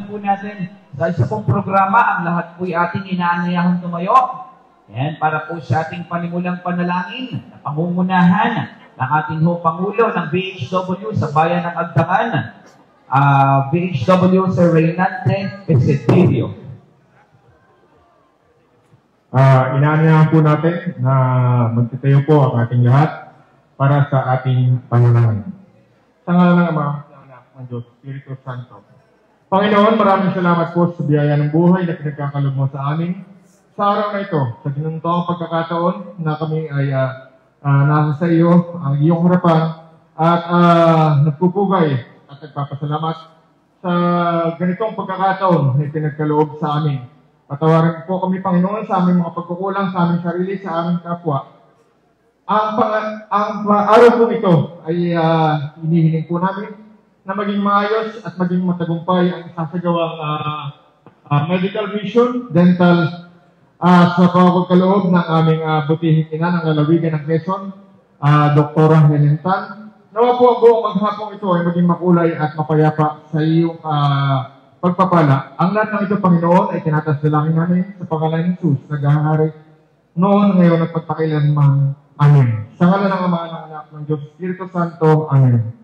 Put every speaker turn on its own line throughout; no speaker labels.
simulan po natin sa isa pong programa. Ang lahat po'y ating inaanayahang tumayo. Yan, para po sa ating panimulang panalangin na pangungunahan ng ating Pangulo ng BHW sa bayan ng Agdangan, BHW Sir Reynante Pesetilio.
Inaanyahan po natin na magtitayo po ang ating lahat para sa ating panalangin. Sa ngalan ng Ama, ng Anak, ng Diyos, Espiritu Santo. Panginoon, maraming salamat po sa biyaya ng buhay na pinagkakaloob mo sa amin. Sa araw na ito, sa ginuntoong pagkakataon na kami ay nasa sa iyo, ang iyong harapan, at nagpupugay at nagpapasalamat sa ganitong pagkakataon na pinagkaloob sa amin. Patawarin po kami, Panginoon, sa aming mga pagkukulang, sa aming sarili, sa aming kapwa. Ang araw po ito ay hinihiling po namin na maging maayos at maging matagumpay ang sasagawang medical vision, dental, sa pagkaloob ng aming butihing ina ng lalawigan ng Quezon, Dr. Helen Tan. Nawa po ang buong maghapong ito ay maging makulay at mapayapa sa iyong pagpapala. Ang lahat ng ito, Panginoon, ay tinatasdalangin namin sa pangalan ng Jesus, naghahari noon, ngayon, at pagpakilanman. Amen. Sa ngalan ng Ama, ng Anak, ng Diyos, Espiritu Santo. Amen.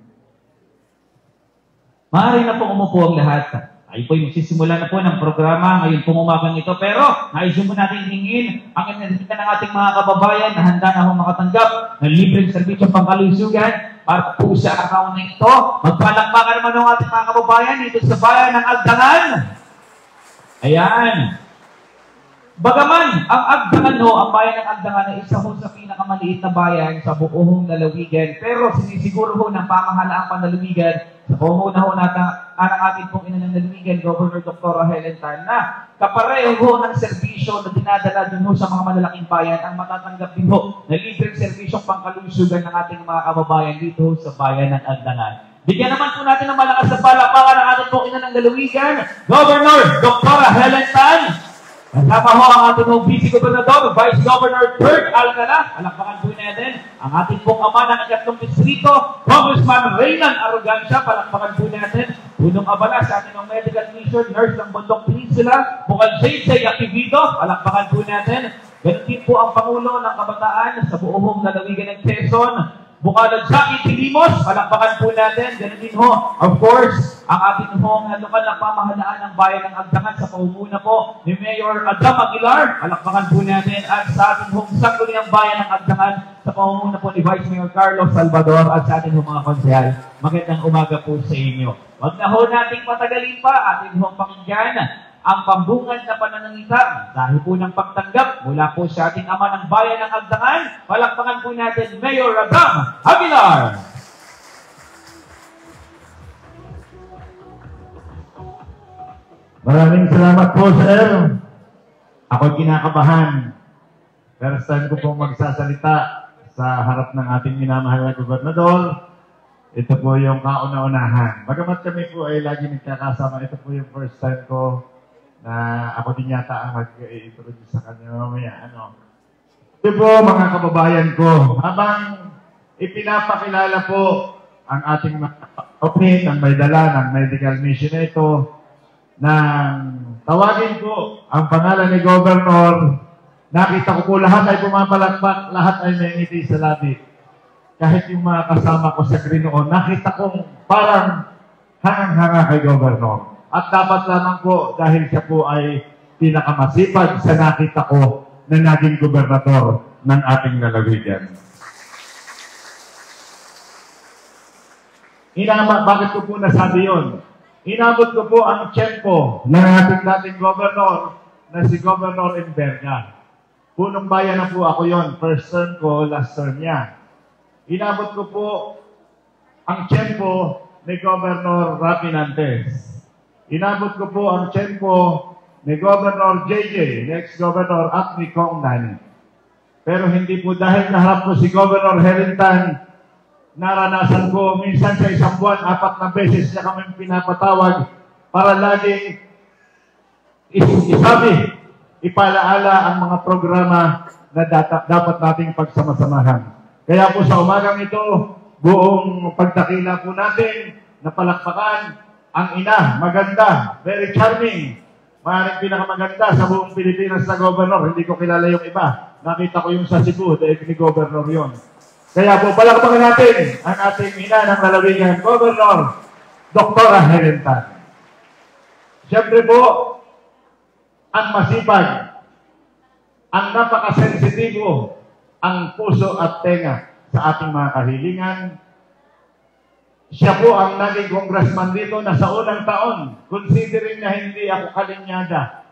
Maaari na po umupo ang lahat. Ay po'y magsisimula na po ng programa ngayon pong umagang ito. Pero, nais mo natin hingin ang inanita ng ating mga kababayan na handa na makatanggap ng libreng serbisyo pangkalusugan para po sa araw na ito. Magpalakpakan naman ng ating mga kababayan dito sa bayan ng Agdangan. Ayan. Bagaman, ang Agdangan ang bayan ng Agdangan ay isa ho sa pinakamaliit na bayan sa buong lalawigan. Pero sinisiguro ho ng pamahalaang panlalawigan sa pamumuno ho natin ang ating pong ina ng lalawigan, Governor Dr. Helen Tan, na kapareho ho ng serbisyo na dinadala din ho sa mga malalaking bayan ang matatanggap din ho na libreng serbisyong pangkalusugan ng ating mga kababayan dito ho sa bayan ng Agdangan. Bigyan naman po natin ng malakas na palakpakan ang ating pong ina ng lalawigan, Governor Dr. Helen Tan. Kasama ho ang ating pong Vice Gobernador, Vice Governor Kurt Alcala. Palakpakan po natin ang ating pong ama ng ikatlong distrito, Congressman Reynan Arrogancia. Palakpakan po natin. Punong abala sa ating ng medical mission, nurse ng Bundok Peninsula, Bukal JJ Akivido. Palakpakan po natin. Ganun din po ang Pangulo ng Kabataan sa buong lalawigan ng Quezon, Bukal Jackie Tilimos. Palakpakan po natin. Ganun din ho, of course, ang ating lokal na pamahalaan ng bayan ng Agdangan sa pamumuno po ni Mayor Adam Aguilar. Palakpakan po natin. At sa ating sangguniang bayan ng Agdangan sa pamumuno po ni Vice Mayor Carlos Salvador at sa ating mga konsehal. Magandang umaga po sa inyo. Wag na ho nating patagalin pa ating pakinggan ang pambungad na pananalita dahil po ng pagtanggap mula po sa ating ama ng bayan ng Agdangan. Palakpakan po natin Mayor Adam Aguilar.
Maraming salamat po, sir. Ako'y kinakabahan. First time ko pong magsasalita sa harap ng ating minamahal na gobernador. Ito po yung kauna-unahan. Bagamat kami po ay lagi nagkakasama, ito po yung first time ko na ako din yata ang mag-i-introduce sa kanya mamaya. Ito po, mga kababayan ko, habang ipinapakilala po ang ating mga kapatid ng may dala ng medical mission na ito, nang tawagin ko ang pangalan ni Governor, nakita ko po lahat ay pumapalakpak, lahat ay nangiti sa labi. Kahit yung mga kasama ko sa Grinoon, nakita kong parang hangang-hanga kay Governor. At dapat lamang po dahil siya po ay pinakamasipag sa nakita ko na naging gobernador ng ating lalawigan. Bakit ko po nasabi yun? Inabot ko po ang tiyempo ng ating dating gobernador na si Governor Enverga. Punong bayan na po ako yon, first term ko, last term niya. Inabot ko po ang tiyempo ni Governor Rafi Nantes. Inabot ko po ang tiyempo ni Governor JJ, ex-Governor at ni Kong Nani. Pero hindi po dahil naharap ko si Governor Helen Tan, naranasan ko minsan sa isang buwan, 4 na beses niya kami pinapatawag para laging isabi, ipalaala ang mga programa na dapat nating pagsamasamahan. Kaya po sa umagang ito, buong pagdakila po natin, napalakpakan
ang ina, maganda, very charming. Maaaring pinakamaganda sa buong Pilipinas na governor. Hindi ko kilala yung iba. Nakita ko yung sa Cebu, dahil ni governor yon. Kaya po, palakpakan natin ang ating ina ng lalawigan, Governor Dr. Helen Tan. Siyempre po, ang masipag, ang napakasensitibo, ang puso at tenga sa ating mga kahilingan. Siya po ang naging congressman dito na sa unang taon, considering na hindi ako kalinyada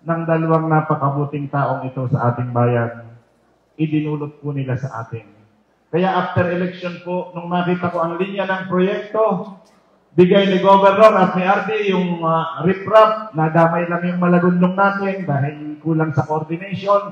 ng dalawang napakabuting taong ito sa ating bayan, idinulot po nila sa atin. Kaya after election po, nung makita ko ang linya ng proyekto, bigay ni Governor at ni RD yung riprap, nadamay lang yung malagundong natin dahil kulang sa coordination.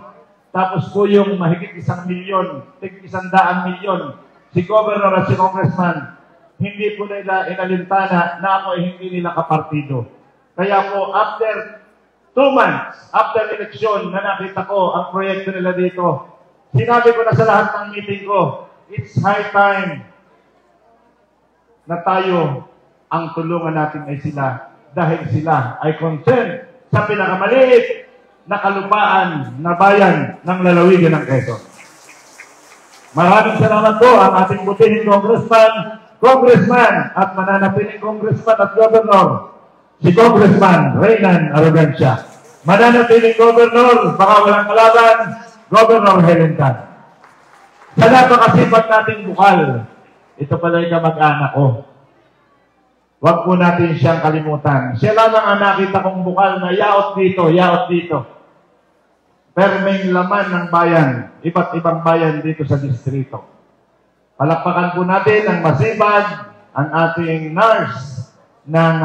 Tapos po yung mahigit 1 milyon, 100 milyon, si Governor at si Congressman, hindi po nila inalintana na ako ay hindi nila kapartido. Kaya po, after 2 months, after election, na nakita ko ang proyekto nila dito, sinabi ko na sa lahat ng meeting ko, it's high time na tayo ang tulungan natin ay sila dahil sila ay concerned sa pinakamaliit na kalupaan na bayan ng lalawigan ng Quezon. Maraming salamat po ang ating butihing Congressman at mananatiling Congressman at Governor, si Congressman Reynan Arrogancia. Mananatiling Governor, baka walang kalaban, Governor Helen Tan. Sa napakasipag nating bukal, ito pala yung kamag-anak ko. Huwag po natin siyang kalimutan. Siya lamang ang nakita kong bukal na yaot dito. Pero may laman ng bayan, iba't ibang bayan dito sa distrito. Palakpakan po natin ang masipag, ang ating nurse ng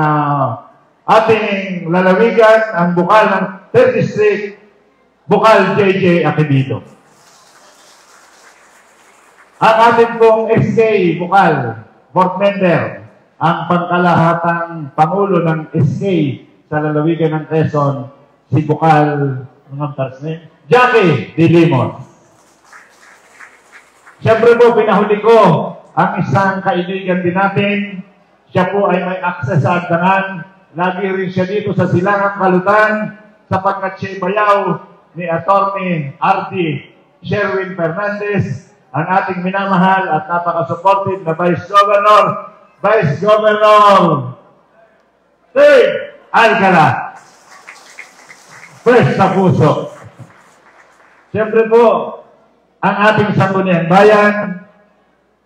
ating lalawigan, ang bukal ng 3rd District, Bukal JJ Aquilino. Ang ating pong SK Bukal, board member, ang pangkalahatang Pangulo ng SK sa lalawigan ng Quezon, si Bukal, Jackie De Limon. Siyempre po, pinahuli ko ang isang kaibigan din natin. Siya po ay may access sa Agdangan. Lagi rin siya dito sa Silangang Kalutan sapagkat siya'y bayaw ni Atty. RD Sherwin Fernandez, ang ating minamahal at napaka-supportive na Vice Governor Tig Alcala. Fresh sa puso. Siyempre po, ang ating sangguniang bayan,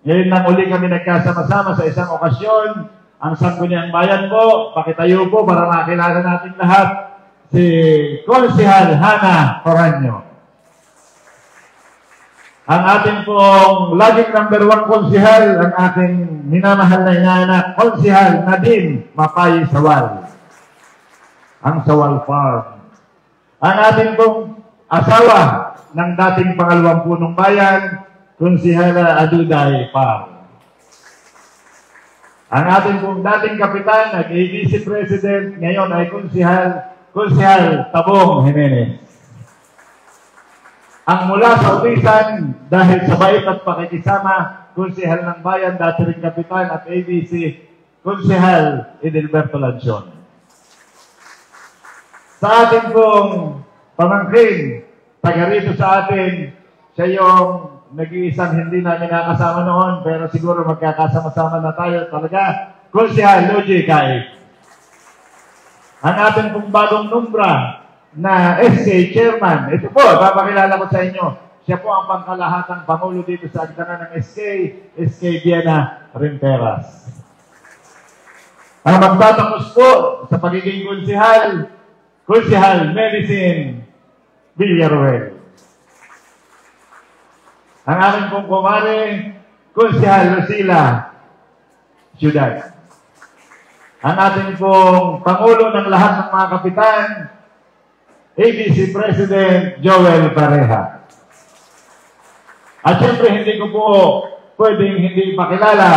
ngayon lang uli kami nagkasama-sama sa isang okasyon. Ang sangguniang bayan po, pakitayo po para makilala natin lahat, si Konsehal Hana Coranyo. Ang ating pong laging number 1 konsehal, ang ating minamahal na inaanak, Konsehal Nadine Mapay Sawal. Ang Sawal Farm. Ang ating pong asawa ng dating pangalawang punong bayan, Konsehala Aduday Pang. Ang ating pong dating kapitan, nag-ABC President, ngayon ay Konsehal Tabong Jimenez. Ang mula sa upisan, dahil sa bait at pakikisama, Konsehal ng bayan, dati rin kapitan at ABC, Konsehal Edelberto Lancion. Sa ating pong pamangkin, taga rito sa atin, siya yung nag-iisang hindi namin nakasama noon, pero siguro magkakasama-sama na tayo talaga. Konsehal Luigi Kai. Ang ating pong bagong numbra na SK Chairman, ito po, papakilala ko sa inyo. Siya po ang pangkalahatang Pangulo dito sa Agdangan ng SK Viana Renteras. Ang magtatapos po sa pagiging Konsehal Medicine Villaruel. Ang aking pong kumare, Konsehal Lucila Ciudad. Ang ating pong Pangulo ng lahat ng mga kapitan, ABC President Joel Pareja. At siyempre, hindi ko po pwedeng hindi makilala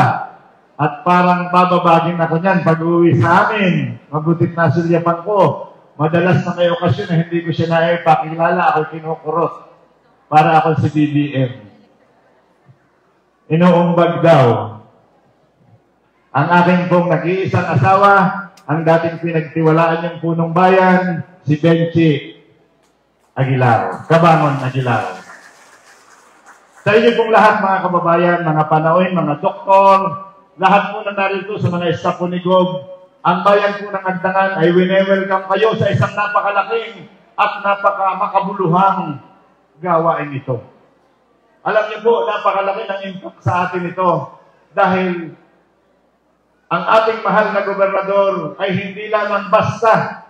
at parang bababagin ako niyan pag uwi sa amin. Mabutit na sulyapan ko. Madalas na may okasyon na hindi ko siya naipakilala, ako kinukurot para ako si BBM. Inuumbag daw. ang aking pong nag-iisang asawa, ang dating pinagtiwalaan niyong punong bayan, si Benchi Aguilar, Cabangon Aguilar. Sa inyo pong lahat, mga kababayan, mga panauhin, mga doktor, lahat po na narito sa mga staff po ni Gob, ang bayan po ng Agdangan ay wine-welcome kayo sa isang napakalaking at napakamakabuluhang gawain ito. Alam niyo po, napakalaki ng impact sa atin ito dahil ang ating mahal na gobernador ay hindi lamang basta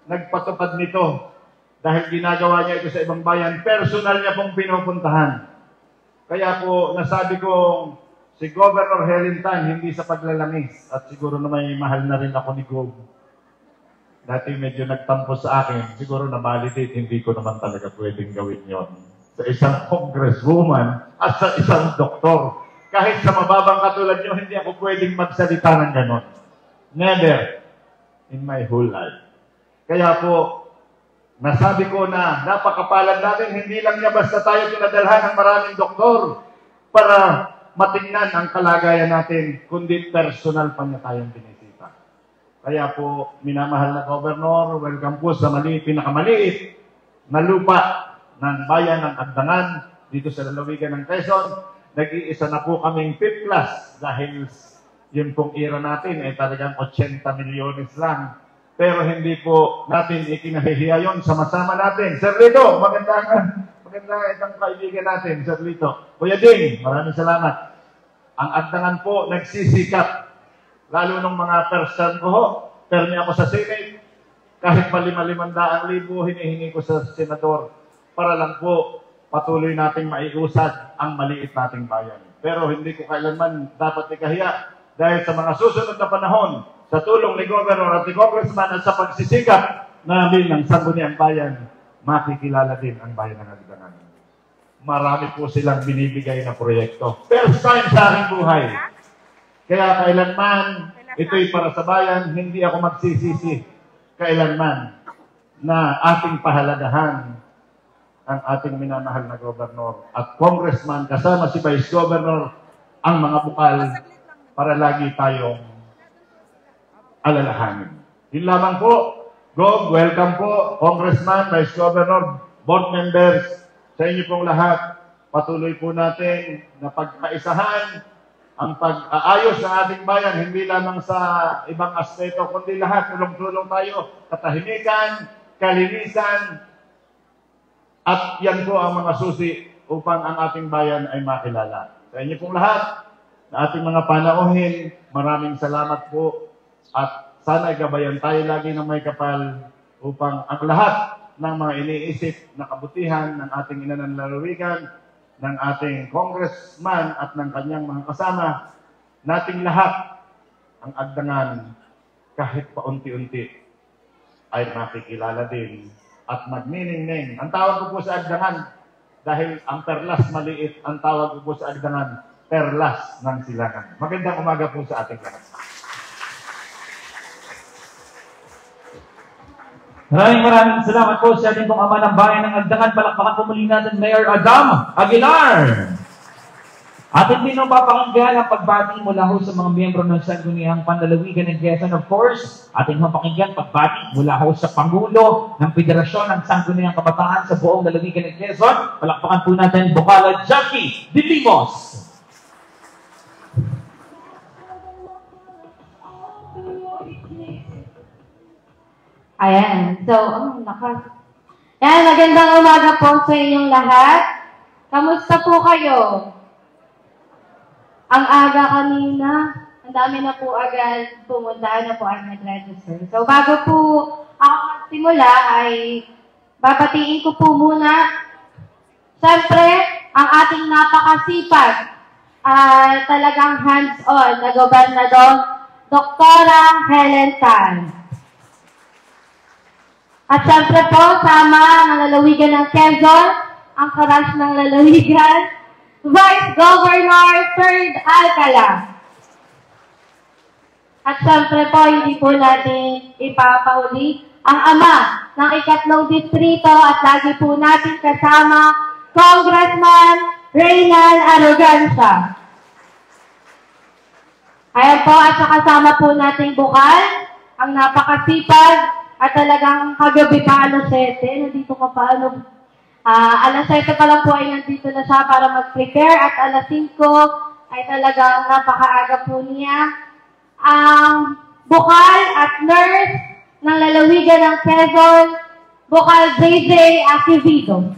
nagpatupad nito dahil ginagawa niya ito sa ibang bayan, personal niya pong pinupuntahan. Kaya po, nasabi ko, si Governor Helen Tan, hindi sa paglalangis, at siguro na may mahal na rin ako ni Gob. Dati medyo nagtampo sa akin, siguro na-validate, hindi ko naman talaga pwedeng gawin yon sa isang congresswoman at sa isang doktor. Kahit sa mababang katulad nyo, hindi ako pwedeng magsalita ng ganon. Never in my whole life. Kaya po, nasabi ko na napakapalad natin, hindi lang niya basta tayo pinadalhan ng maraming doktor para matingnan ang kalagayan natin, kundi personal pa niya tayong binisita. Kaya po, minamahal na Governor, welcome po sa pinakamaliit na lupa ng bayan ng Agdangan dito sa lalawigan ng Quezon. Nag-iisa na po kaming 5th class dahil yun pong era natin ay talagang 80 milyones lang. Pero hindi po natin ikinahihiya yun. Sama-sama natin. Sir Lito, maganda itong kaibigan natin, Sir Lito. Kuya Ding, maraming salamat. Ang Agdangan po nagsisikap. Lalo nung mga first term ko ho, termi ako sa Senate. Kahit limang libo, hinihingi ko sa Senador para lang po patuloy nating maiusad ang maliit nating bayan. Pero hindi ko kailanman dapat ikahiya dahil sa mga susunod na panahon, sa tulong ni Governor at ni Congressman at sa pagsisikap namin ng Sangguniang Bayan, makikilala din ang bayan ng Agdangan. Marami po silang binibigay na proyekto. First time sa aking buhay. Kaya kailanman, ito'y para sa bayan, hindi ako magsisisi kailanman na ating pahalagahan ang ating minamahal na Governor at Congressman kasama si Vice Governor ang mga bukal para lagi tayong alalahanin. Yun lamang po. Gob, welcome po. Congressman, Vice Governor, board members, sa inyo pong lahat, patuloy po natin na pagkaisahan ang pag-aayos ng ating bayan, hindi lamang sa ibang aspeto, kundi lahat, tulong-tulong tayo, katahimikan, kalinisan, at yan po ang mga susi upang ang ating bayan ay makilala. Sa inyo pong lahat, na ating mga panauhin, maraming salamat po at sana gabayan tayo lagi ng may kapal upang ang lahat ng mga iniisip na kabutihan ng ating ina ng lalawigan, ng ating congressman at ng kanyang mga kasama, nating lahat ang Agdangan kahit paunti-unti ay makikilala din at magniningning. Ang tawag ko po sa Agdangan, dahil ang perlas maliit, ang tawag ko po sa Agdangan, perlas ng silangan. Magandang umaga po sa ating lahat.
Maraming salamat po sa ating pong ama ng bayan ng Agdangan. Palakpakan po muli natin, Mayor Adam Aguilar. Ating pinapapakinggan ang pagbati mula ho sa mga miyembro ng Sangguniang Panlalawigan ng Quezon. Of course, ating mapakinggan pagbati mula ho sa Pangulo ng Federasyon ng Sangguniang Kabataan sa buong lalawigan ng Quezon. Palakpakan po natin, Bocala Jackie Dilimos.
Ayan. So, lakas. Yan, magandang umaga po sa inyong lahat. Kamusta po kayo? Ang aga kanina, ang dami na po agad pumunta na po ang nag-register. So, bago po ako magsimula ay babatiin ko po muna, siyempre, ang ating napakasipag, talagang hands-on na Gobernador, Doktora Helen Tan. At siyempre po, sama ng lalawigan ng Quezon, ang karash ng lalawigan, Vice Governor Third Alcala. At siyempre po, hindi po natin ipapauli ang ama ng ikatlong distrito at lagi po natin kasama Congressman Reynal Arrogancia. Ayan po, at kasama po nating bukal, ang napakasipag, at talagang kagabi pa alas 7, nandito ka pa alas 7 pa lang po ay nandito na siya para mag-prepare, at alas 5 ay talagang napakaaga po niya. Ang bukal at nurse ng lalawigan ng Quezon, bukal JJ Acevedo.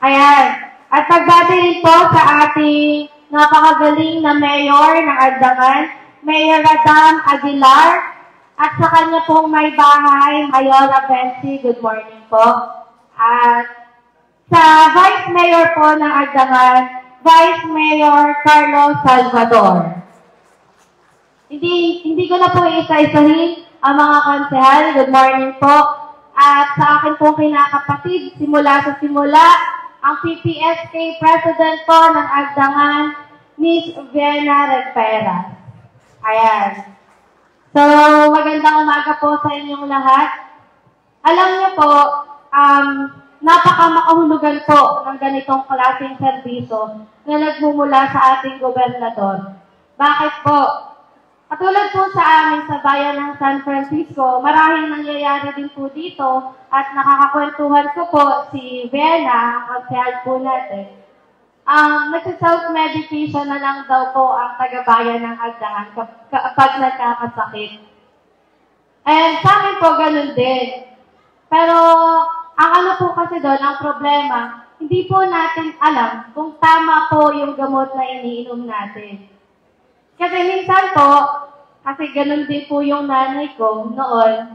Ayan. At pagbati rin po sa ating napakagaling na mayor ng Agdangan, Mayor Radam Aguilar, at sa kanya pong may bahay, Mayora Bensi, good morning po. At sa Vice Mayor po ng Agdangan, Vice Mayor Carlos Salvador. Hindi ko na po isa-isahin ang mga konsehal, good morning po. At sa akin pong kinakapatid, simula sa simula, ang PPSK President po ng Agdangan, Miss Vienna Rempera. Ayan. So, magandang umaga po sa inyong lahat. Alam niyo po, napaka-makahulugan po ng ganitong klaseng serbisyo na nagmumula sa ating gobernador. Bakit po? Katulad po sa amin sa bayan ng San Francisco, maraming nangyayari din po dito at nakakakwentuhan ko po si Vienna, ang konsehal po natin. Nagsa-self-medication na lang daw po ang taga-bayan ng Agdangan kapag nagkakasakit. And sa amin po ganun din. Pero ang ano po kasi doon, ang problema, hindi po natin alam kung tama po yung gamot na iniinom natin. Kasi minsan po, kasi ganun din po yung nanay ko noon,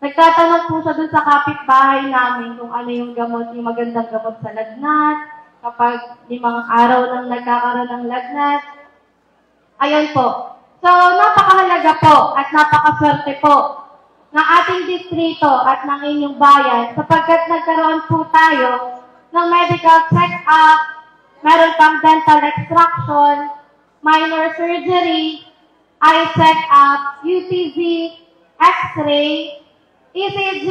nagtatanong po siya dun sa kapitbahay namin kung ano yung gamot, yung magandang gamot sa lagnat, kapag 5 araw nang nagkakaroon ng lagnat. Ayun po. So, napakahalaga po at napakaswerte po ng ating distrito at ng inyong bayan sapagkat nagkaroon po tayo ng medical check-up, meron pang dental extraction, minor surgery, eye check-up, UTZ, X-ray, ECG,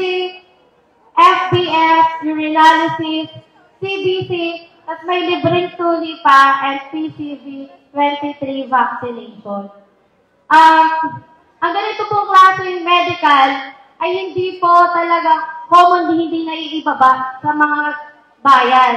FBS, urinalysis, CBC, at may libreng tuli pa and PCV 23 vaccination. Ang ganito pong klaseng medical ay hindi po talaga commonly hindi naiibaba sa mga bayan.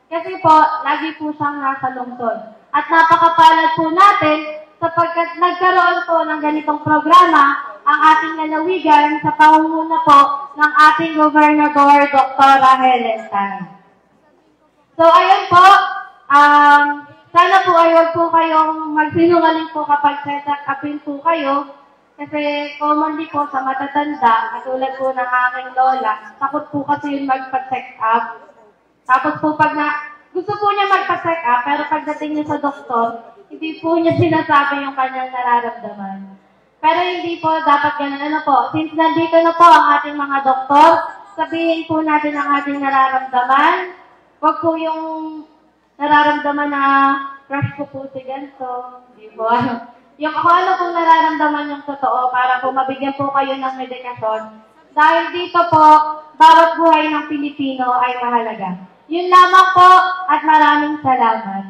Kasi po, lagi po siyang nasa lungsod. At napakapalad po natin sapagkat nagkaroon po ng ganitong programa ang ating lalawigan sa pangunguna po ng ating Gobernador Dr. Helen Tan. So, ayun po, sana po ay huwag po kayong magsinungaling po kapag check upin po kayo kasi commonly po sa matatanda, katulad po ng aking lola, takot po kasi yung magpa-check up. Tapos po gusto po niya magpa-check up, pero pagdating niya sa doktor, hindi po niya sinasabi yung kanyang nararamdaman. Pero hindi po dapat ganun. Ano po, since nandito na po ang ating mga doktor, sabihin po natin ang ating nararamdaman. Huwag po yung nararamdaman na crush ko po si ganito. Hindi po yung ako ano pong nararamdaman yung totoo para po mabigyan po kayo ng medikasyon. Dahil dito po, bawat buhay ng Pilipino ay mahalaga. Yun lamang po at maraming salamat.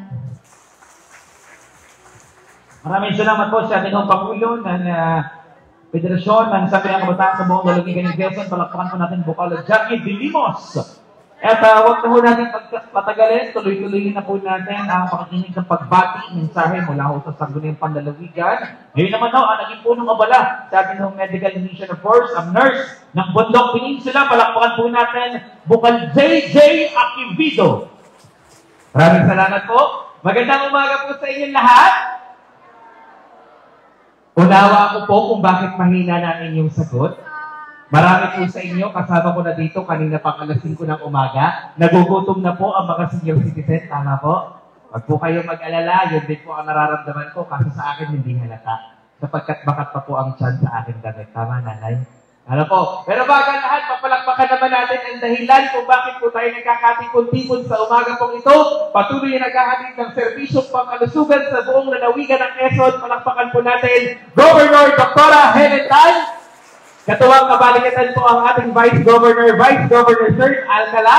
Maraming salamat po sa ating Pangulo ng Federasyon ng Sangguniang Kabataan sa buong lalawigan ng Quezon. Palakpakan po natin Bukal Jackie Dilimos. At huwag na po natin patagalin, tuloy-tuloy na po natin ang pakikinig ng pagbati, mensahe mula ho sa Sangguniang Panlalawigan. Ngayon naman ho, ang naging punong abala sa ating Medical Mission of Force, ang nurse ng Bundok Peninsula. Palakpakan po natin Bukal JJ Acevedo. Maraming salamat po. Magandang umaga po sa inyong lahat. Unawa ko po kung bakit mahina na ang inyong sagot. Marami po sa inyo, kasama ko na dito kanina pang alas 5 ng umaga. Nagugutom na po ang mga senior citizen, tama po? Huwag po kayo mag-alala, yun din po ang nararamdaman ko kasi sa akin hindi halata. Sapagkat bakat pa po ang tiyan sa akin damit. Tama, nanay? Ano po? Pero bago ang lahat, papalakpakan naman natin ang dahilan kung bakit po tayo nagkakatikon-tikon sa umaga pong ito. Patuloy na naghahatid ng serbisyong pangkalusugan sa buong lalawigan ng Quezon. Palakpakan po natin Governor Dr. Helen Tan. Katuwang kabaligatan po ang ating Vice Governor Sir Alcala.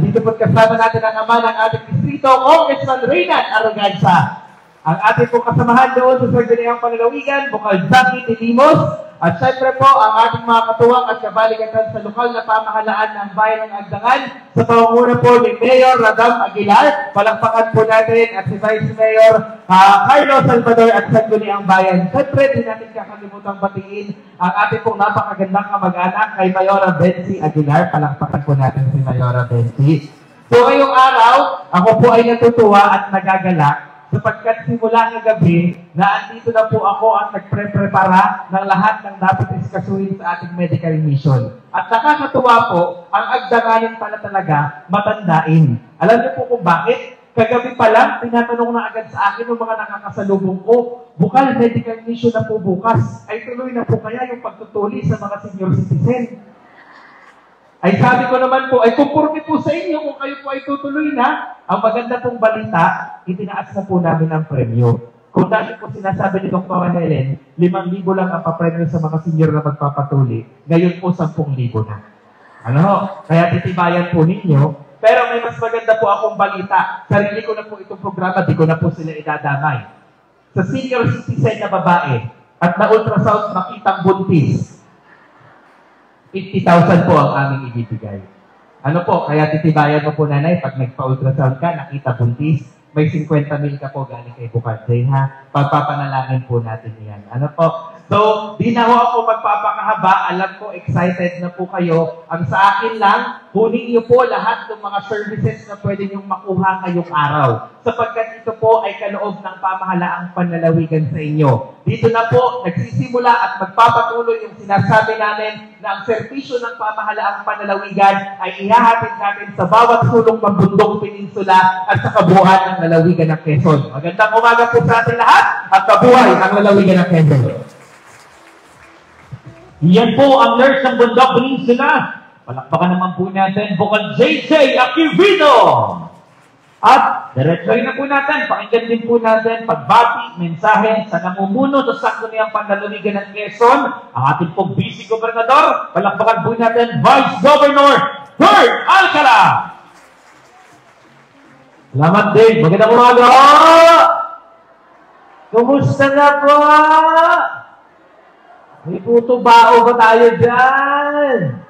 Dito po kasama natin ang ama ng ating distrito, Congressman Reynald Arroganza. ang ating pong kasamahan doon sa Sangguniang Panlalawigan, Bukal Zaki de Limos, at syempre po ang ating mga katuwang at kabaligatan sa lokal na pamahalaan ng Bayan ng Agdangan sa pangunguna po ni Mayor Radam Aguilar. Palakpakan po natin at si Vice Mayor Carlos Salvador at Sangguniang Bayan. Syempre, di natin kakalimutan batiin ang ating pong napakagandang kamag-anak kay Mayora Benzi Aguilar. Palakpakan po natin si Mayora Benzi. So ngayong araw, ako po ay natutuwa at nagagalak sapagkat simula ng gabi na andito na po ako at nagpre-prepara ng lahat ng dapat iskasuhin sa ating medical mission. At nakakatuwa po, ang Agdanganin pala talaga matandain. Alam niyo po kung bakit? Kagabi pa lang, tinatanong na agad sa akin ng mga nakakasalubong ko, Bukal Medical Mission na po bukas. Ay tuloy na po kaya yung pagtutuli sa mga senior citizen? Ay sabi ko naman po, ay kumpurmi po sa inyo kung kayo po ay tutuloy na. Ang maganda pong balita, itinaas na po namin ang premyo. Kung dati po sinasabi ni Dr. Helen, 5,000 lang ang papremyo sa mga senior na magpapatuli. Ngayon po 10,000 na. Ano? Kaya titibayan po ninyo. Pero may mas maganda po akong balita. Sarili ko na po itong programa, di ko na po sila idadamay. Sa senior citizen na babae at na ultrasound makitang buntis, 50,000 po ang aming ibibigay. Ano po, kaya titibayan mo po nanay, pag nagpa-ultrasound ka, nakita buntis, may 50,000 ka po galing kay Bukadjay, ha? Pagpapanalangin po natin yan. Ano po? So, di na ho ako magpapakahaba. Alam ko, excited na po kayo. Ang sa akin lang, kunin niyo po lahat ng mga services na pwede niyong makuha ngayong araw. Sapagkat ito po ay kaloob ng pamahalaang panlalawigan sa inyo. Dito na po, nagsisimula at magpapatuloy yung sinasabi namin na ang serbisyo ng pamahalaang panlalawigan ay ihahatid natin sa bawat sulong ng bundok peninsula at sa kabuuan ng lalawigan ng Quezon. Magandang umaga po sa ating lahat at kabuhay ang lalawigan ng Quezon.
Yan po ang nurse ng Bundok Peninsula. Palakpakan naman po natin, Bukal JJ Aquivino. At diretsoy na po natin, pakinggan din po natin pagbati, mensahe sa namumuno sa Sangguniang Panlalawigan ng Quezon, ang ating pong Vice Gobernador. Palakpakan po natin, Vice Governor Kurt Alcala.
Salamat din. Magandang umaga po! Kumusta na po? May puto bao ba tayo dyan?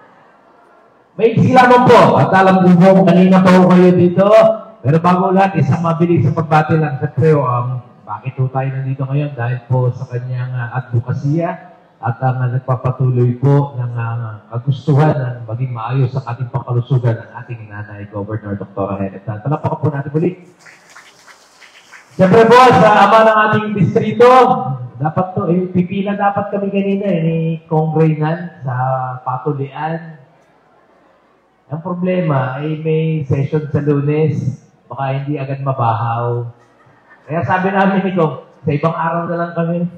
May lamang po. At alam ko po, kanina pa po kayo dito. Pero bago lahat, isang mabilis sa pagbati lang. Siyempre, bakit po tayo nandito ngayon? Dahil po sa kanyang advokasya at nagpapatuloy po ng kagustuhan na maging maayos sa ating pangkalusugan ng ating nanay, Governor Dr. Helen. Talapakan po natin ulit. Siyempre po, sa ama ng ating distrito, dapat to, pipila dapat kami kanina ni Kong Reynan sa patulian. Ang problema ay may session sa Lunes, baka hindi agad mabahaw. Kaya sabi namin ni Kong, sa ibang araw na lang kami.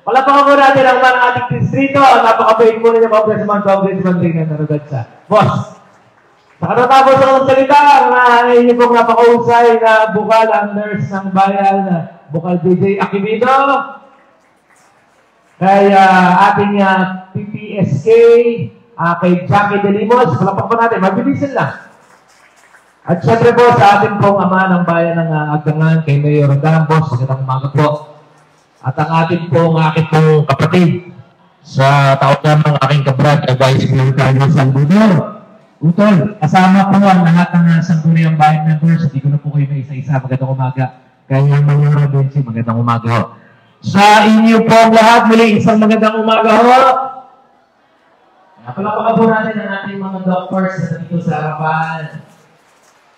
Palapakan po natin ang mga ating distrito. Napakabait po ninyo, Congressman Reynan Narugatsa. Boss, sa katatapos ng salita, ang inyo pong napakausay na bukal ang nurse ng bayan, Bukal JJ Aquivino, kay ating PPSK, kay Jackie De Limos, palapak po natin, mabilisan lang. At syempre po sa ating pong ama ng bayan ng Agdangan, kay Mayor Dambos, magandang umaga po. At ang ating pong kapatid sa taon namang aking kabrad, Vice Mayor Carlos Salvador. Utol, kasama po ang lahat ng Sangguniang Bayan members. Hindi ko na po kayo may isa-isa. Magandang umaga. Kaya mga Robensi, magandang umaga ho. Sa inyo po ang lahat, muli isang magandang umaga ho. Palakpakan po natin ang ating mga doctors na dito sa harapan.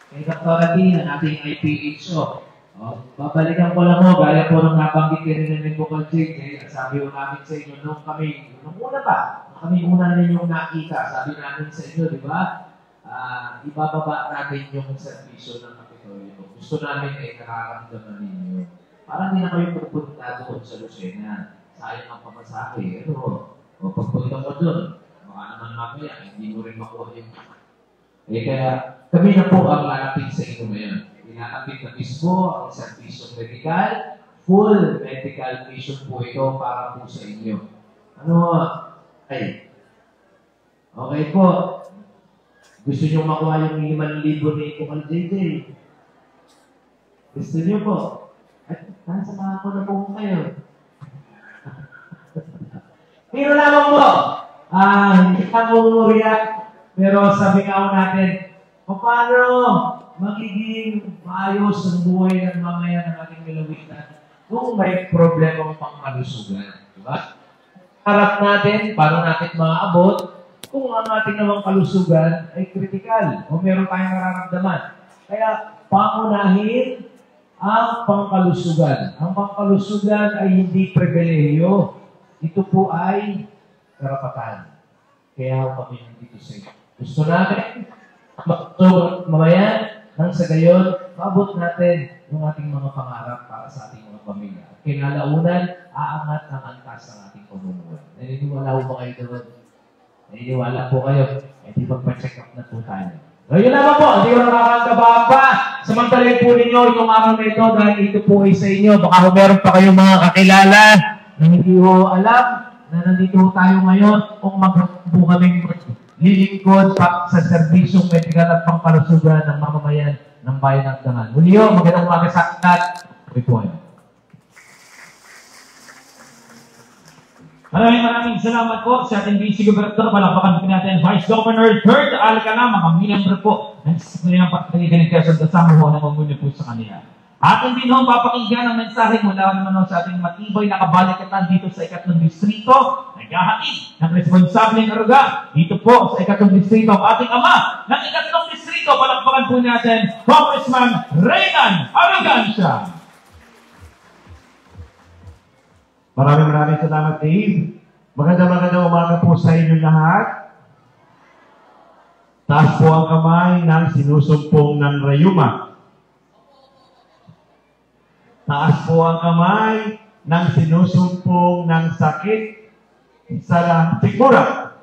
Kay Dr. Adin, ang ating IPHO. Babalikan ko lang ho, gaya po ng nabanggit rin ng Bukal JJ. Sabi ko namin sa inyo, nung una pa, kami una ninyong nakita, sabi namin sa inyo, di ba? Ibababa natin yung servisyo ng Kapitolyo. Gusto namin nakakamdaman ninyo. Parang hindi na kayo pupunta doon sa Lucena. Sayang ang pamasahe. O pagpunta mo doon, baka naman mamaya, hindi mo rin makuha yung kaya kami na po ang lalapit sa inyo ngayon. Inalapit na mismo ang servisyo medical. Full medical mission po ito para po sa inyo. Okay po. Gusto nyo makuha yung 5,000 ni Bukal JJ? Gusto nyo po? Nasamahan ko na po kayo. Pero lamang mo, hindi ka umuriyak, pero sabi nga ako natin, paano magiging maayos ang buhay ng mamaya ng ating milawitan kung may problema pang kalusugan. Diba? Harap natin, paano natin maaabot kung ang ating namang kalusugan ay kritikal o meron tayong nararamdaman. Kaya, pangunahin ang pangkalusugan. Ang pangkalusugan ay hindi pribilehiyo. Ito po ay karapatan. Kaya kami nandito sa iyo. Gusto natin, mamaya, nang sa gayon, maabot natin yung ating mga pangarap para sa ating mga pamilya. Kinalaunan, aangat ang antas ng ating pamumuhay. Naniniwala po ba kayo doon? Naniniwala po kayo? Eh, di magpa-check up na po tayo. So, yun naman po, hindi ko nakakagabaan pa. Samantalin po ninyo itong araw na ito dahil ito po ay sa inyo. Baka meron pa kayong mga kakilala na hindi ko alam na nandito tayo ngayon kung magpo kaming lilingkod sa serbisyong medikal at pangkalusugan ng mamamayan ng bayan ng Agdangan. Muli ho, magandang umaga sa lahat. Report.
Maraming salamat po sa ating Vice Gobernador. Palakpakan po natin Vice Governor Kurt Alcala, mga miyembro po ng Sangguniang Pagkaligan ng Quezon kasama ho na mamunyo po sa kanila. Atin din ho papakinggan ang mensahe mula naman sa ating matibay na kabalikatan dito sa 2nd Distrito. Naghahatid ng responsableng aruga dito po sa 2nd Distrito ang ating ama ng 2nd Distrito. Palakpakan po natin Congressman Reynan Arrogancia.
Maraming salamat, Dave. Magandang umaga po sa inyo lahat. Taas po ang kamay ng sinusumpong ng rayuma. Taas po ang kamay ng sinusumpong ng sakit sa sikmura.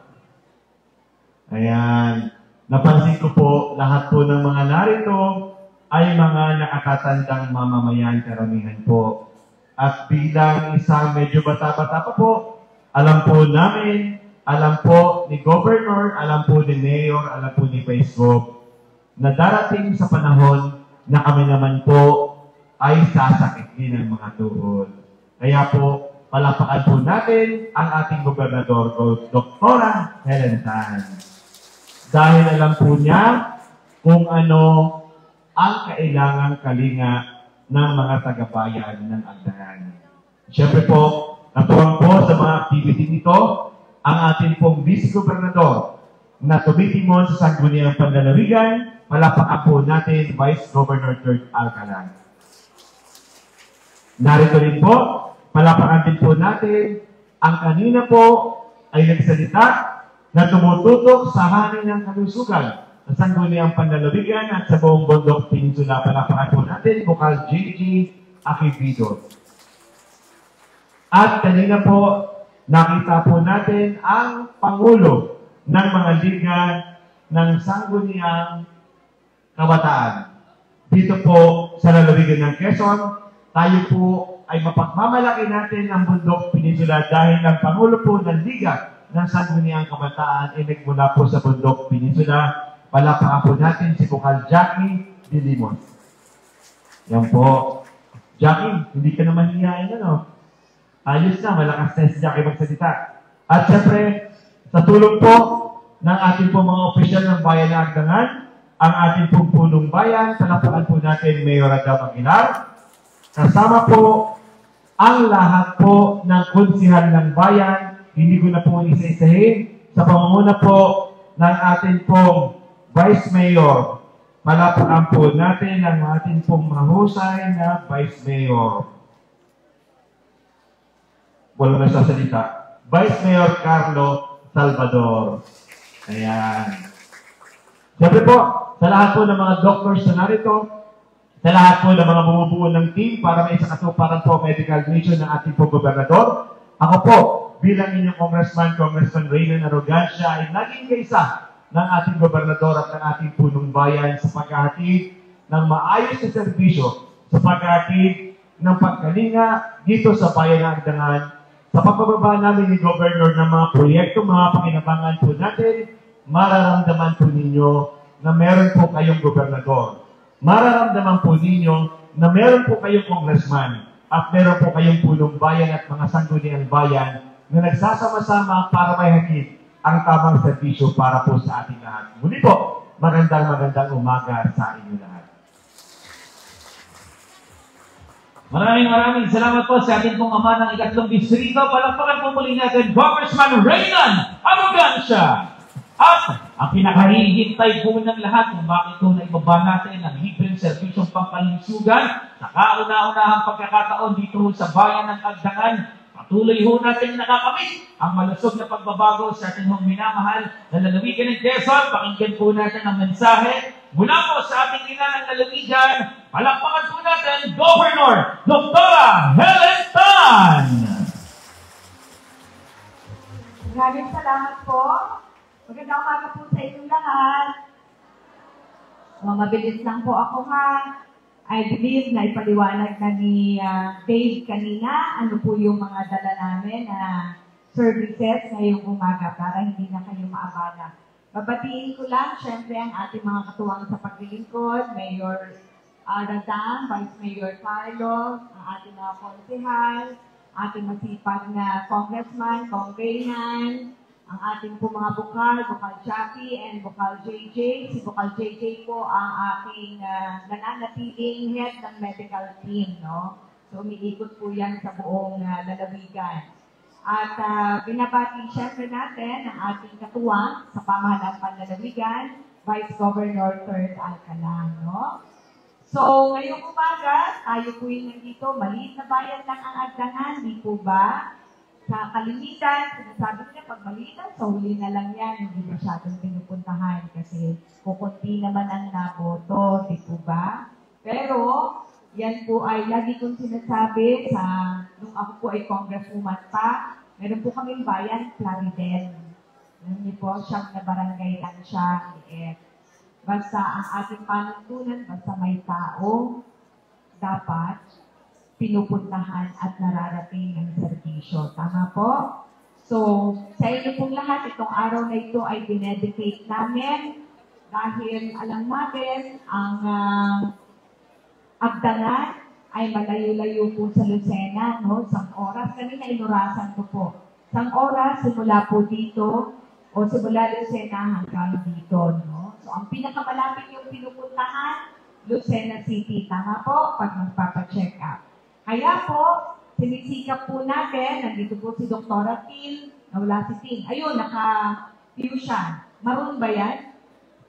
Ayan. Napansin ko po, lahat po ng mga narito ay mga nakatatandang mamamayan, karamihan po. At bilang isang medyo bata-bata pa po, alam po namin, alam po ni Governor, alam po ni Mayor, alam po ni Vice Gov, na darating sa panahon na kami naman po ay sasakit din ang mga tuhod. Kaya po, palapakan po natin ang ating Gobernador, Dr. Helen Tan. Dahil alam po niya kung ano ang kailangang kalinga ng mga taga-bayan ng Agdangan. Siyempre po, natuwang po sa mga activity nito ang ating pong Vice Gobernador na tumitimon sa Sangguniang Panlalawigan. Palapakan po natin Vice Governor Kurt Alcala. Narito rin po, palapakan din po natin ang kanina po ay nagsalita na tumututok sa hanin ng kalusugan sa Sangguniang Panlalawigan at sa buong Bundok Peninsula. Palapakan po natin, Bukal JJ Akivido. At kanina po, nakita po natin ang Pangulo ng mga liga ng Sangguniang Kabataan. Dito po sa lalawigan ng Quezon, tayo po ay mapagmamalaki natin ang Bundok Peninsula dahil ang Pangulo po ng Liga ng Sangguniang Kabataan ay nagmula po sa Bundok Peninsula. Palapakan po natin si Bukal Jackie Dilimon. Yan po. Jackie, hindi ka naman hiyain, ano? Ayos na, malakas na si Jackie magsalita. At siyempre, sa tulong po ng ating po mga opisyal ng Bayan ng Agdangan, ang ating pong punong bayan, palapakan po natin Mayor Adam Aguilar. Kasama po ang lahat po ng konsihal ng bayan, hindi ko na po isa-isahin, sa pamumuna po ng ating pong Vice Mayor. Palapakan po natin ang ating pong mahusay na Vice Mayor. Wala na sasalita. Vice Mayor Carlo Salvador. Ayan. Siyempre po, sa lahat po ng mga doctors na narito, sa lahat po ng mga bumubuo ng team para may sakatuparan po medical mission ng ating pong gobernador, ako po, bilang inyong Congressman Reynan Arrogancia, ay naging kaisa ng ating gobernador at ng ating punong bayan sa paghahatid ng maayos na serbisyo, sa paghahatid ng pagkalinga dito sa bayan ng Agdangan, sa pagbababa namin ni Governor ng mga proyekto, mga pakinabangan po natin, mararamdaman po ninyo na meron po kayong gobernador. Mararamdaman po ninyo na meron po kayong congressman at meron po kayong punong bayan at mga sangguniang bayan na nagsasama-sama para maihagit ang tamang serbisyo para po sa ating lahat. Muli po, magandang umaga sa inyo lahat.
Maraming salamat po sa ating pong ama ng ikatlong distrito. Palakpakan po muli natin, Congressman Reynan Abundancia. At ang pinakahihintay po ng lahat kung bakit po naibaba natin ang libreng serbisyong pangkalusugan sa kauna-unahang pagkakataon dito sa bayan ng Agdangan. Patuloy ho natin nakakamit ang malusog na pagbabago sa ating minamahal na lalawigan ng Quezon. Pakinggan po natin ang mensahe mula po sa ating ina ng lalawigan. Palakpakan po natin, Governor Dr. Helen Tan.
Maraming salamat po. Magandang umaga po sa inyong lahat. Mabilis lang po ako ha. I believe na ipaliwanag na ni Dave kanina ano po yung mga dala namin na services ngayong umaga para hindi na kayo maabala. Babatiin ko lang, syempre, ang ating mga katuwang sa paglilingkod, Mayor Radang, Vice Mayor Carlo, ang ating mga konsehal, ating masipag na congressman, Kong Reynan, ang ating po mga Bukal Chappy and Bukal JJ. Si Bukal JJ po ang aking nananatiling head ng medical team, no? So, umiikot po yan sa buong lalawigan. At binabati syempre natin ang ating katuwang sa pamahalaan panlalawigan, Vice Governor Third Alcala, no? So, ngayong umaga, tayo po yung nandito, maliit na bayan lang ang Agdangan, di po ba? Sa kalimitan, sinasabi niya, pag malitan, sa huli na lang yan, hindi masyadong pinupuntahan kasi kukunti naman ang naboto, di po ba? Pero, yan po ay lagi kong sinasabi nung ako po ay congresswoman pa, meron po kaming bayan, Plaridel. Alam niyo po, siyang na barangay lang siya. Basta ang ating panuntunan, basta may tao, dapat pinupuntahan at nararating ng serbisyo. Tama po? So, sa inyo pong lahat, itong araw na ito ay dinedicate namin dahil alam natin ang Agdangan ay malayo-layo po sa Lucena, no? Isang oras. Kanina inurasan ko po. Isang oras simula po dito o simula Lucena hanggang dito, no? So, ang pinakamalapit yung pinupuntahan, Lucena City. Tama po? Pag magpapacheck up. Kaya po, sinisikap po natin, nandito po si Dr. Til, nawala si Til. Ayun, naka-view siya. Maroon ba yan?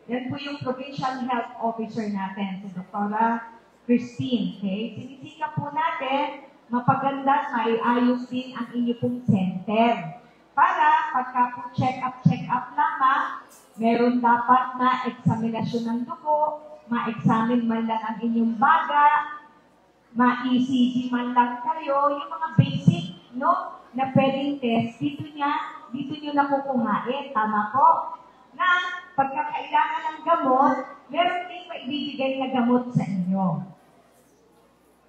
Yan po yung Provincial Health Officer natin, si Dr. Christine. Okay? Sinisikap po natin, mapaganda, maiayos din ang inyo pong center. Para pagka po check-up lamang, meron dapat na eksaminasyon ng dugo, ma-examine man lang ang inyong baga, ma-ECG man lang kayo, yung mga basic, no, na pwedeng test, dito nyo nakukuhain. Tama po? Na pagkakailangan ng gamot, meron din maibibigay na gamot sa inyo.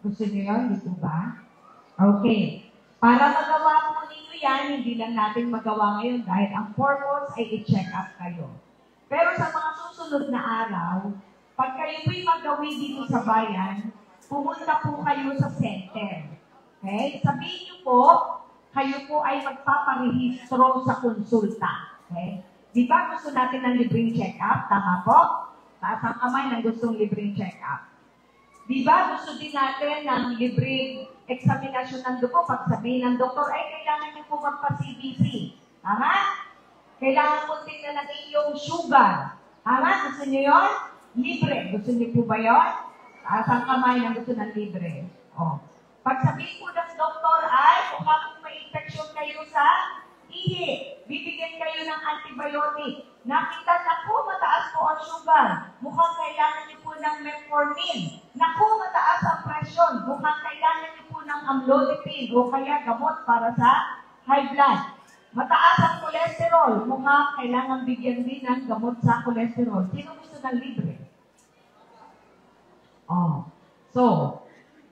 Gusto nyo yun? Dito ba? Okay. Para magawa po ninyo yan, hindi lang natin magawa ngayon dahil ang purpose ay i-check up kayo. Pero sa mga susunod na araw, pag kayo po'y magawi dito sa bayan, pumunta po kayo sa center. Okay? Sabihin niyo po, kayo po ay magpaparehistro sa konsulta. Okay? Di ba gusto natin ng libreng check-up? Tama po? Taas ang kamay ng gustong libreng check-up. Di ba gusto din natin ng libreng eksaminasyon ng dugo? Pag sabihin ng doktor, ay kailangan niyo po magpa-CBC. Tama? Kailangan po din na ng iyong sugar. Tama? Gusto niyo yun? Libre. Gusto niyo po ba yun? Taas ang kamay ng gusto ng libre. O. Pag sabihin po ng doktor ay, kung kapag may infection kayo sa ihi, bibigyan kayo ng antibiotic. Nakita na po, mataas po ang sugar. Mukhang kailangan niyo po ng metformin. Naku, mataas ang presyon. Mukhang kailangan niyo po ng amlodipine o kaya gamot para sa high blood. Mataas ang cholesterol. Mukhang kailangan bigyan din ng gamot sa cholesterol. Sino gusto ng libre? Oh. So,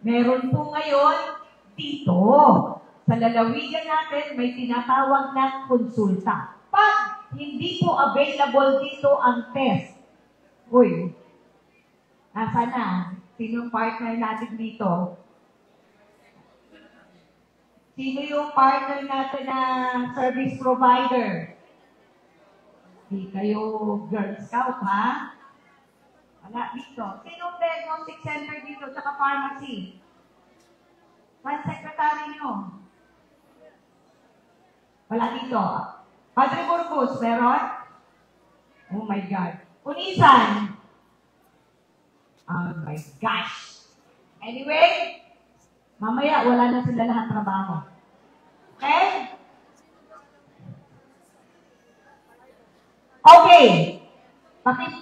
meron po ngayon dito, sa lalawigan natin, may tinatawag na konsulta. Pag hindi po available dito ang test, uy, nasa na? Sinong partner natin dito? Sino yung partner natin na service provider? Di kayo Girl Scout, ha? Wala dito. Sinong diagnostic center dito, tsaka pharmacy? Saan secretary nyo? Wala dito. Padre Burgos, meron? Oh my God. Unisan. Oh my gosh. Anyway, mamaya wala na sila lahat trabaho. Okay? Okay.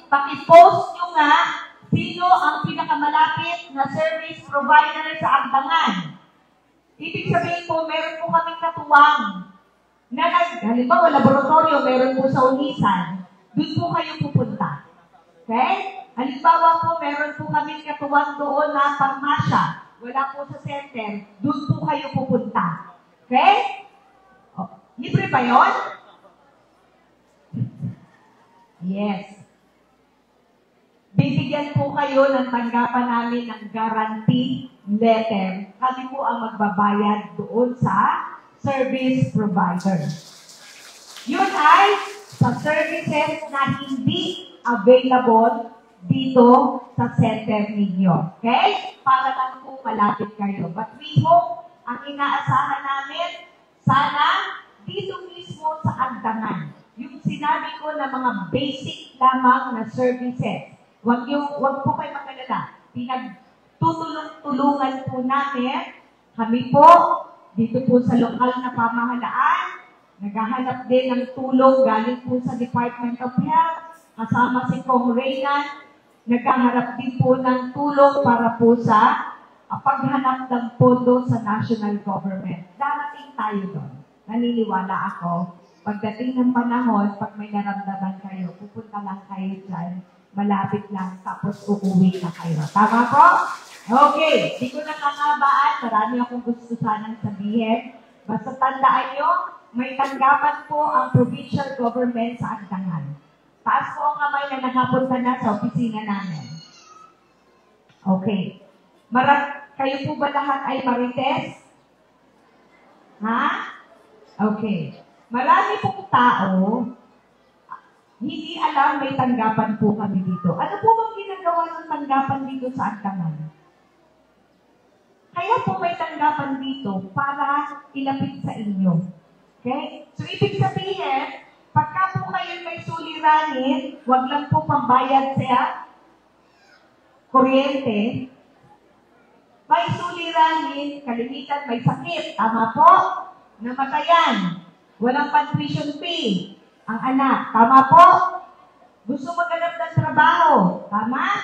Paki-post nyo nga sino ang pinakamalapit na service provider sa Agdangan. Ibig sabihin po, meron po kaming katuwang na halimbawa, laboratorio, meron po sa Unisan. Doon po kayo pupunta. Okay? Halimbawa po, meron po kaming katuwang doon na parmasya. Wala po sa center. Doon po kayo pupunta. Okay? Oh, libre ba yun? Yes. Bibigyan po kayo ng tanggapan namin ng guarantee letter. Kami po ang magbabayad doon sa service provider. Yun ay sa services na hindi available dito sa center ninyo. Okay? Para lang po malapit kayo. But we hope, ang inaasahan namin, sana dito mismo sa Agdangan. Yung sinabi ko na mga basic lamang na services. Huwag po kayo magalala. Pinagtutulong-tulungan po namin. Kami po, dito po sa lokal na pamahalaan, naghahanap din ng tulong galing po sa Department of Health, kasama si Kong Reynan, naghahanap din po ng tulong para po sa paghanap ng pondo sa national government. Darating tayo doon. Naniniwala ako, pagdating ng panahon, pag may naramdaman kayo, pupunta lang kayo dyan, malapit lang, tapos uuwi na kayo. Tama po? Okay, di ko nakakabaan, marami akong gusto sanang sabihin. Basta tandaan nyo, may tanggapan po ang provincial government sa Agdangan. Taas po ang kamay na nakapunta na sa opisina namin. Okay. Kayo po ba lahat ay Marites? Ha? Okay. Marami pong tao, hindi alam may tanggapan po kami dito. Ano po bang ginagawa ng tanggapan dito sa Agdangan? Kaya po may tanggapan dito para ilapit sa inyo. Okay? So, ibig sabihin, pagka po kayo may suliranin, wag lang po pambayad sa kuryente. May suliranin, kalimitan, may sakit. Tama po? Namatayan. Walang tuition fee. Ang anak. Tama po? Gusto maghanap ng trabaho. Tama?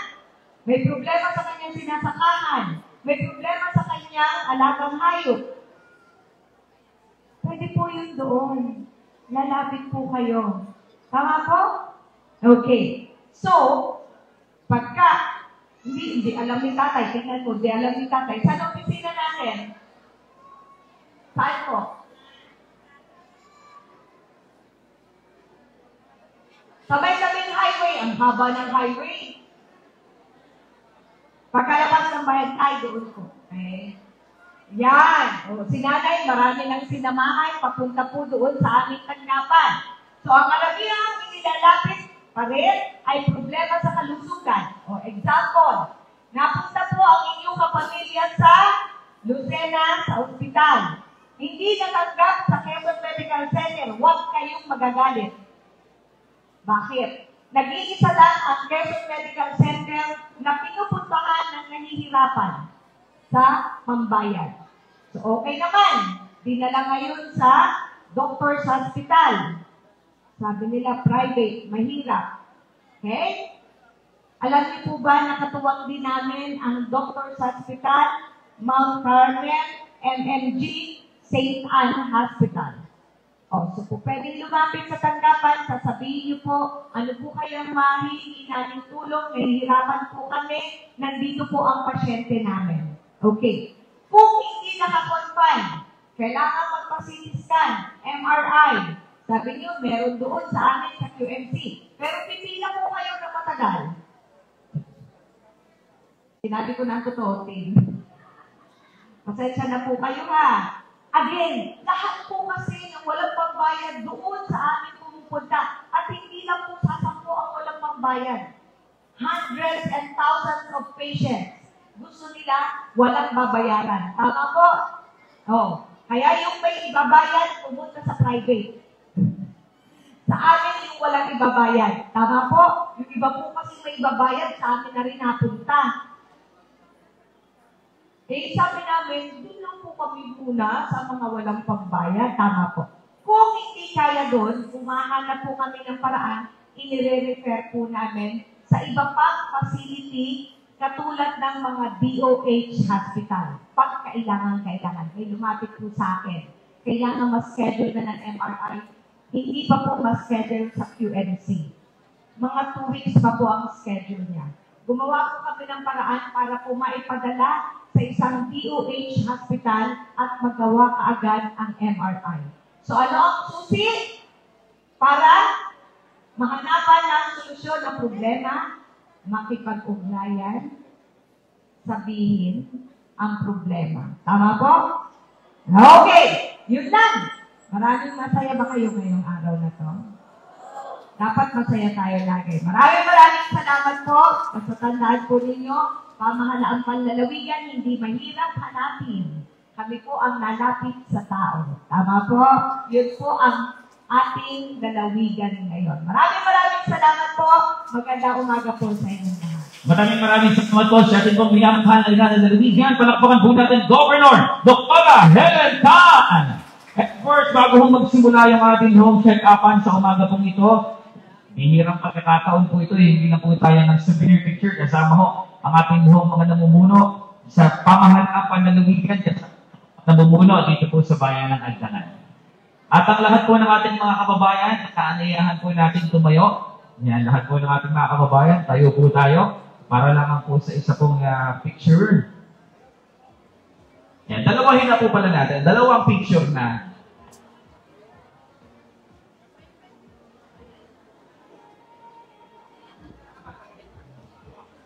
May problema sa kanyang sinasakahan. May problema sa kanyang alagang hayop. Pwede po yun doon. Lalapit po kayo. Tama po? Okay. So, pagka hindi alam ni tatay, tingnan mo, hindi alam ni tatay, saan ang opisina natin? Saan po? Sabay-sabay highway, ang haba ng highway. Pagkalabas ng bayan ay doon ko. Okay? Yan. O, si nanay, marami nang sinamahan, papunta po doon sa aming tanggapan. So, ang karamihan inilalapit pa rin ay problema sa kalusugan. O, example, napunta po ang inyong kapamilya sa Lucena sa ospital. Hindi natanggap sa Quezon Medical Center. Huwag kayong magagalit. Bakit? Nag-iisa lang ang Quezon Medical Center na pinupuntahan ng nahihirapan sa pambayad. So, okay naman. Dinala ngayon sa Doctor's Hospital. Sabi nila, private, mahirap. Okay? Alam niyo po ba, nakatuwang din namin ang Doctor's Hospital, Mount Carmel, MMG, St. Anne Hospital. So po pwedeng lumapit sa tanggapan, sasabihin niyo po, ano po kayang mahihingi namin tulong, nahihirapan po kami, nandito po ang pasyente namin. Okay. Kung hindi nakakonfine, kailangan magpa-CT scan, MRI. Sabi niyo, meron doon sa amin sa QMC. Pero pipila po kayo na matagal. Sinabi ko na ang totoo, Tim. Pasensya na po kayo ha. Again, lahat po kasi ng walang pambayad doon sa amin pumupunta. At hindi lang po sasampo ang walang pambayad. Hundreds and thousands of patients. Gusto nila walang babayaran. Tama po? Oh. Kaya yung may ibabayad, pumunta sa private. Sa amin yung walang ibabayad. Tama po? Yung iba po kasi may ibabayad, sa amin na rin napunta. Eh, sabi namin, doon lang po kami muna sa mga walang pambayad. Tama po. Kung hindi kaya doon, humahanap po kami ng paraan, inire-refer po namin sa iba pang facility katulad ng mga DOH hospital. Pag kailangan. May lumapit po sa akin. Kailangan mas-schedule na ng MRI. Hindi pa po mas-schedule sa QNC. Mga 2 weeks pa po ang schedule niya. Gumawa po kami ng paraan para po maipadala sa isang DOH hospital at magawa kaagad ang MRI. So ano ang susi? Para mahanapan ng solusyon ng problema, makipag-ugnayan, sabihin ang problema. Tama po? Okay! Yun lang! Maraming masaya ba kayo ngayong araw na to? Dapat masaya tayo lagi. Maraming salamat po. Masatandaan po ninyo, pamahalaang panlalawigan, hindi mahirap hanapin. Kami po ang nalapit sa tao. Tama po? Yun po ang ating lalawigan ngayon. Maraming salamat po. Magandang umaga po sa inyo lahat.
Maraming salamat po sa ating pong minamahal na lalawigan. Palakpakan po natin, Governor Dr. Helen Tan. At first, bago magsimula yung ating home check-upan sa umaga pong ito, bihirang pagkakataon po ito, hindi na po tayo ng souvenir picture. Kasama ho ang ating mga namumuno sa pamahalaan panlalawigan at namumuno dito po sa bayan ng Agdangan. At ang lahat po ng ating mga kababayan, kaanayahan po natin tumayo. Yan, lahat po ng ating mga kababayan, tayo po tayo para lamang po sa isa pong picture. Yan, dalawahin na po pala natin. Dalawang picture na.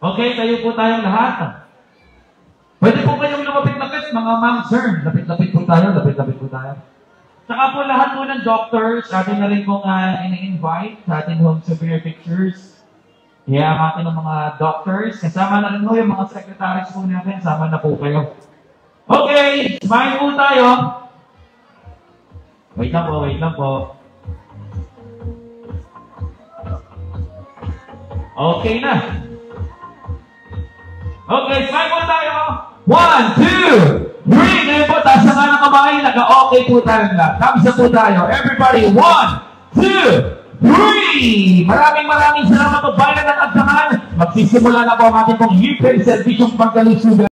Okay, tayo po tayong lahat. Pwede po kayong lumapit-lapit, mga ma'am, sir. Lapit-lapit po tayo. Saka po lahat po ng doctors, atin na rin pong in-invite sa ating home souvenir pictures. Ang atin ng mga doctors. Kasama na rin po yung mga secretaries po natin. Sama na po kayo. Okay, smile po tayo. Wait lang po. Okay na. Okay, smile po tayo. 1, 2, 3. Ngayon po, taas na nga ng kamay. Naka-okay po tayo lahat. Thumbs up po tayo. Everybody, 1, 2, 3. Maraming salamat po bayan ng Agdangan. Magsisimula na po ang ating pong libre servisyong pagkalusugan.